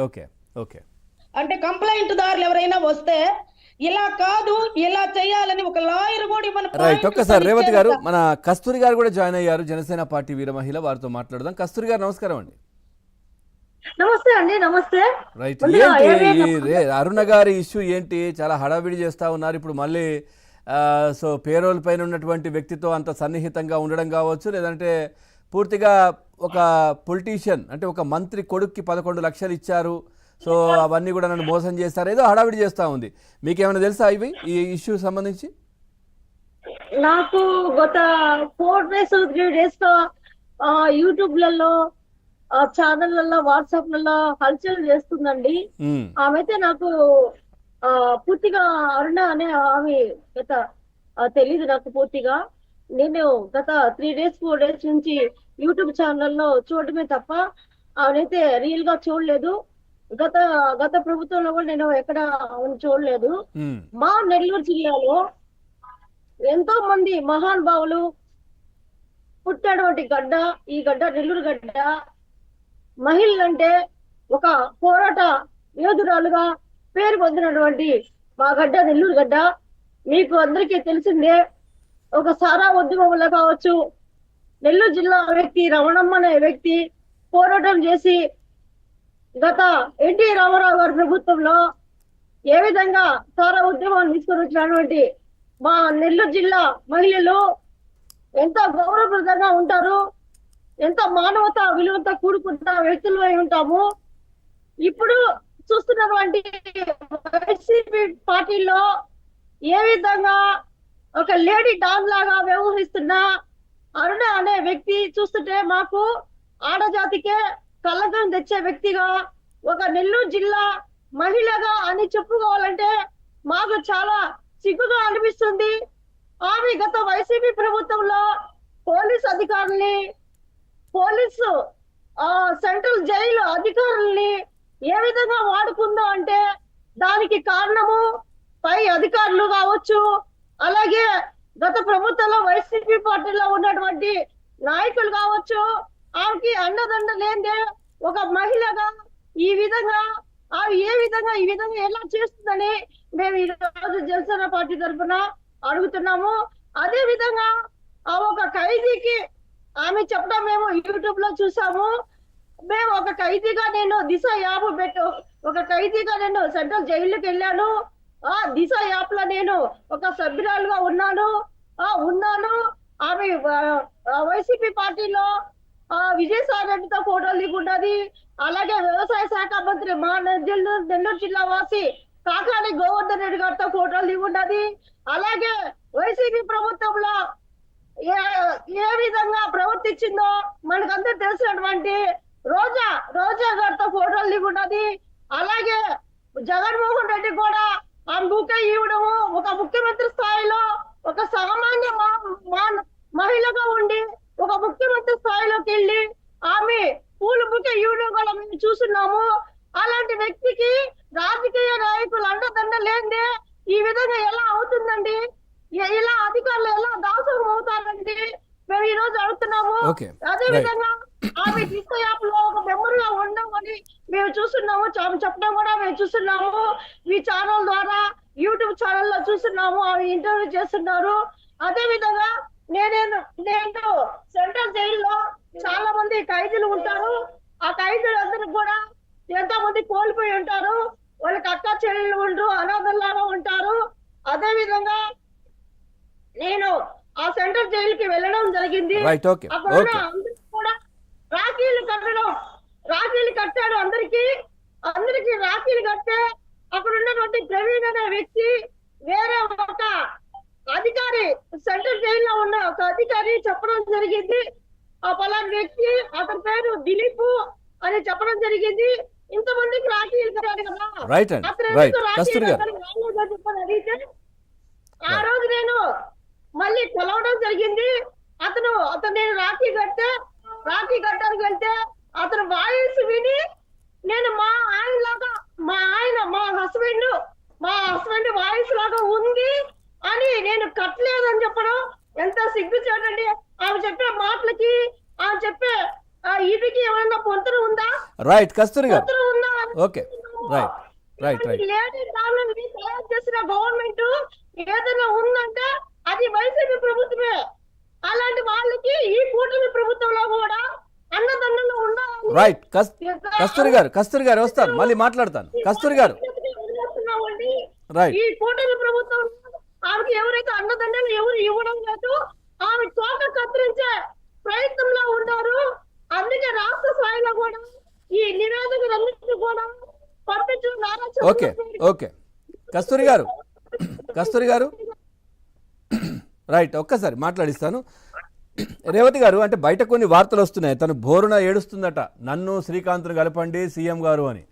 Okay. Okay. అంటే complaint దారులు ఎవరైనా వస్తే ఇలా కాదు ఇలా చేయాలని ఒక లాయర్ కూడా మన రైట్. పాయింట్ ఒక్కసారి రేవతి గారు, మన కస్తూరి గారు కూడా జాయిన్ అయ్యారు, జనసేన పార్టీ వీర మహిళ, వారితో మాట్లాడదాం. కస్తూరి గారు నమస్కారం అండి. నమస్తే అండి. నమస్తే. రైట్. ముందుగా ఏంటి ఈ అరుణ గారి ఇష్యూ ఏంటి? చాలా హడావిడి చేస్తా ఉన్నారు ఇప్పుడు మళ్ళీ. సో పేరోల్ పైన ఉన్నటువంటి వ్యక్తితో అంత సన్నిహితంగా ఉండడం కావచ్చు, లేదంటే పూర్తిగా ఒక పొలిటీషియన్ అంటే ఒక మంత్రి కొడుక్కి 11 లక్షలు ఇచ్చారు, సో అవన్నీ కూడా నన్ను మోసం చేస్తారు, ఏదో హడావిడి చేస్తూ ఉంది. మీకేమైనా తెలుసా ఇవి ఈ ఇష్యూ సంబంధించి? నాకు గత 4 days 3 days తో యూట్యూబ్లలో ఛానళ్లలో వాట్సాప్లలో హల్చల్ చేస్తుందండి. ఆమె అయితే నాకు పూర్తిగా అరుణ అనే ఆమె గత తెలీదు నాకు పూర్తిగా. నేను గత 3 days 4 days నుంచి యూట్యూబ్ ఛానల్లో చూడటమే తప్ప ఆమెనైతే రియల్ గా చూడలేదు. గత ప్రభుత్వంలో కూడా నేను ఎక్కడ చూడలేదు. మా నెల్లూరు జిల్లాలో ఎంతో మంది మహానుభావులు పుట్టినటువంటి గడ్డ ఈ గడ్డ, నెల్లూరు గడ్డ. మహిళలంటే ఒక పోరాట యోధురాలుగా పేరు పొందినటువంటి మా గడ్డ నెల్లూరు గడ్డ. మీకు అందరికీ తెలిసిందే, ఒక సారా ఉద్యమంలో కావచ్చు, నెల్లూరు జిల్లా వ్యక్తి రమణమ్మ అనే వ్యక్తి పోరాటం చేసి గత ఎన్టీ రామారావు గారి ప్రభుత్వంలో ఏ విధంగా సారా ఉద్యమాన్ని తీసుకొని వచ్చినటువంటి మా నెల్లూరు జిల్లా మహిళలు ఎంతో గౌరవప్రదంగా ఉంటారు, ఎంతో మానవత విలువతో కూడుకున్న వ్యక్తులు అయి ఉంటాము. ఇప్పుడు చూస్తున్నటువంటి వైసీపీ పార్టీలో ఏ విధంగా ఒక లేడీ డాన్ లాగా వ్యవహరిస్తున్న అరుణ అనే వ్యక్తి చూస్తుంటే మాకు ఆడజాతికే కళ్ళకం తెచ్చే వ్యక్తిగా, ఒక నెల్లూరు జిల్లా మహిళగా అని చెప్పుకోవాలంటే మాకు చాలా సిగ్గుగా అనిపిస్తుంది. ఆమె గత వైసీపీ ప్రభుత్వంలో పోలీస్ అధికారుల్ని, పోలీసు సెంట్రల్ జైలు అధికారుల్ని ఏ విధంగా వాడుకుందో అంటే దానికి కారణము పై అధికారులు కావచ్చు, అలాగే గత ప్రభుత్వంలో వైసీపీ పార్టీలో ఉన్నటువంటి నాయకులు కావచ్చు. ఆమెకి అండదండ లేదే ఒక మహిళగా ఈ విధంగా ఆమె ఈ విధంగా ఎలా చేస్తుందని మేము ఈ రోజు జనసేన పార్టీ తరఫున అడుగుతున్నాము. అదే విధంగా ఆ ఒక ఖైదీకి ఆమె చెప్పడం మేము యూట్యూబ్ లో చూసాము. మేము ఒక ఖైదీగా నేను దిశ యాప్ ఒక ఖైదీగా నేను సెంట్రల్ జైలుకి వెళ్ళాను. ఆ దిశ యాప్ లో నేను ఒక సభ్యురాలుగా ఉన్నాను. ఆమె వైసీపీ పార్టీలో విజయసాయి రెడ్డితో ఫోటోలు దిగున్నది. అలాగే వ్యవసాయ శాఖ మంత్రి మా నెల్లూరు జిల్లా వాసి కాకాని గోవర్ధన్ రెడ్డి గారితో ఫోటోలు దిగున్నది. అలాగే వైసీపీ ప్రభుత్వంలో ఏ విధంగా ప్రవర్తించిందో మనకందరూ తెలిసినటువంటి రోజా గారితో ఫోటోలు దిగున్నది. అలాగే జగన్మోహన్ రెడ్డి కూడా ఆ బుకే ఇవ్వడము, ఒక ముఖ్యమంత్రి స్థాయిలో ఒక సామాన్య మహిళగా ఉండి ఒక ముఖ్యమంత్రి స్థాయిలోకి వెళ్ళి ఆమె పూల బుకే ఇవ్వడం కూడా మేము చూస్తున్నాము. అలాంటి వ్యక్తికి రాజకీయ నాయకులు అండదండ లేదే ఈ విధంగా ఎలా అవుతుందండి? ఇలా అధికారులు ఎలా దాసోహం అవుతారండి? మేము ఈ రోజు అడుగుతున్నాము. అదే విధంగా ఆమె దిశ యాప్ లో ఒక మెంబర్ గా ఉండమని మేము చూస్తున్నాము, చెప్పడం కూడా మేము చూస్తున్నాము. ఈ ఛానల్ ద్వారా యూట్యూబ్ ఛానల్ లో చూస్తున్నాము, ఆమె ఇంటర్వ్యూ చేస్తున్నారు. అదే విధంగా నేను సెంట్రల్ జైల్లో చాలా మంది ఖైదీలు ఉంటారు. ఆ ఖైదీలందరూ కూడా ఎంతో మంది కోల్పోయి ఉంటారు, వాళ్ళకి అక్క చెల్లెలు ఉండరు, అనాథల్లాగా ఉంటారు. అదే విధంగా నేను ఆ సెంట్రల్ జైలుకి వెళ్ళడం జరిగింది. అక్కడ అందరికి కూడా రాఖీలు కట్టాడు. అందరికి రాఖీలు కట్టే అక్కడ ఉన్నటువంటి ప్రవీణ్ అనే వ్యక్తి వేరే ఒక అధికారి, సెంట్రల్ జైల్లో ఉన్న ఒక అధికారి చెప్పడం జరిగింది. ఆ పలానా వ్యక్తి అతని పేరు దిలీప్ అని చెప్పడం జరిగింది. ఇంతమందికి రాఖీలు కట్టాడు కదా, అడిగితే ఆ రోజు నేను మళ్ళీ కొలవడం జరిగింది. అతను నేను రాఖీ కట్టడానికి వెళ్తే అతను వాయిస్ విని నేను మా హస్బెండ్ వాయిస్ లాగా ఉంది అని నేను కట్టలేదని చెప్పడం ఎంత సిగ్గు చేయండి. ఆమె చెప్పే మాటలకి ఆమె చెప్పే ఇదికి ఏమైనా పొంతన ఉందా? రైట్ కస్తూరి గారు, పొంతన ఉందా ఓకే రైట్ లేడీ డాక్టర్ని తయారు చేసిన గవర్నమెంట్ ఏదైనా ఉందంటే అది వైసీపీ ప్రభుత్వమే. అలాంటి వాళ్ళకి ఈ కూటమి ప్రభుత్వంలో కూడా అన్నదన్నులు ఉండాలని రైట్ కస్తూరి గారు వస్తాను, మళ్ళీ మాట్లాడతాను. కస్తూరి గారు వదిలేస్తున్నామండి. రైట్ ఈ కూటమి ప్రభుత్వం ఆమెకి ఎవరైతే అన్నదండలు ఎవరు ఇవ్వడం లేదు, ఆమె తోక కత్తిరించే ప్రయత్నంలో ఉన్నారు. అందుకే రాష్ట్ర స్థాయిలో కూడా ఈ నివేదికలన్నింటినీ కూడా పంపించు నారా ఓకే ఓకే కస్తూరి గారు రైట్, ఒక్కసారి మాట్లాడిస్తాను. రేవతి గారు, అంటే బయట కొన్ని వార్తలు వస్తున్నాయి, తను బోరున ఏడుస్తుందట, నన్ను శ్రీకాంత్ను కలపండి సీఎం గారు అని.